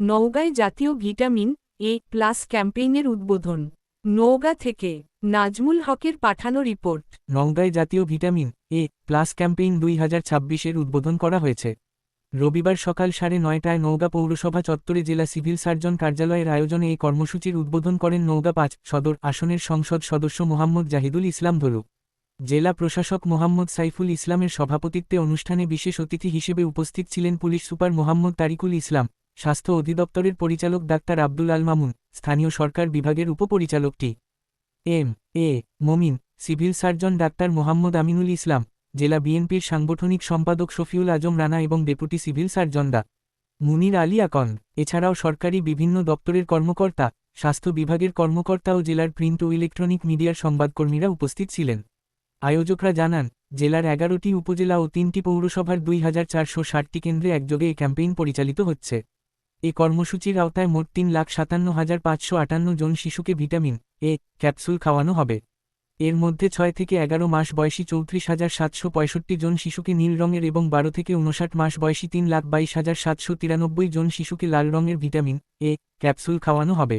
নওগাঁয় জাতীয় vitamin A plus ক্যাম্পেইনের উদ্বোধন। নওগাঁ থেকে নাজমুল হকের পাঠানো রিপোর্ট। নওগাঁয় জাতীয় ভিটামিন এ প্লাস ক্যাম্পেইন 2026-এর উদ্বোধন করা হয়েছে। রবিবার সকাল 9:30টায় নওগাঁ পৌরসভা চত্বরে জেলা সিভিল সার্জন কার্যালয়ের আয়োজনে এই কর্মসূচির উদ্বোধন করেন নওগাঁ ৫ সদর আসনের সংসদ সদস্য মোহাম্মদ জাহিদুল ইসলাম ধলু। জেলা প্রশাসক মোহাম্মদ সাইফুল ইসলামের সভাপতিত্বে অনুষ্ঠানে বিশেষ অতিথি হিসেবে উপস্থিত ছিলেন পুলিশ সুপার মোহাম্মদ তারিকুল ইসলাম, স্বাস্থ্য অধিদপ্তরের পরিচালক ডাক্তার আব্দুল আল মামুন, স্থানীয় সরকার বিভাগের উপপরিচালক টি.এম.এ. মমিন, সিভিল সার্জন ডাক্তার মোহাম্মদ আমিনুল ইসলাম, জেলা বিএনপির সাংগঠনিক সম্পাদক শফিউল আজম রানা এবং ডেপুটি সিভিল সার্জন ডা. মুনির আলী আকন্দ। এছাড়াও সরকারি বিভিন্ন দপ্তরের কর্মকর্তা, স্বাস্থ্য বিভাগের কর্মকর্তা ও জেলার প্রিন্ট ও ইলেকট্রনিক মিডিয়ার সংবাদকর্মীরা উপস্থিত ছিলেন। আয়োজকরা জানান, জেলার 11টি উপজেলা ও 3টি পৌরসভার 2460টি কেন্দ্রে একযোগে এ ক্যাম্পেইন পরিচালিত হচ্ছে। এ কর্মসূচির আওতায় মোট 3,57,558 জন শিশুকে ভিটামিন এ ক্যাপসুল খাওয়ানো হবে। এর মধ্যে 6 থেকে 11 মাস বয়সী 34,765 জন শিশুকে নীল রঙের এবং 12 থেকে 59 মাস বয়সী 3,22,793 জন শিশুকে লাল রঙের ভিটামিন এ ক্যাপসুল খাওয়ানো হবে।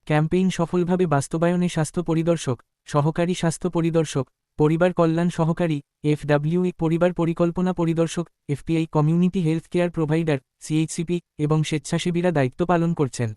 ক্যাম্পেইন সফলভাবে বাস্তবায়নে স্বাস্থ্য পরিদর্শক, সহকারী স্বাস্থ্য পরিদর্শক, পরিবার কল্যাণ সহকারী, এফডব্লিউই পরিবার পরিকল্পনা পরিদর্শক, FPI community health care provider, CHCP এবং স্বেচ্ছাসেবীরা দায়িত্ব পালন করছেন।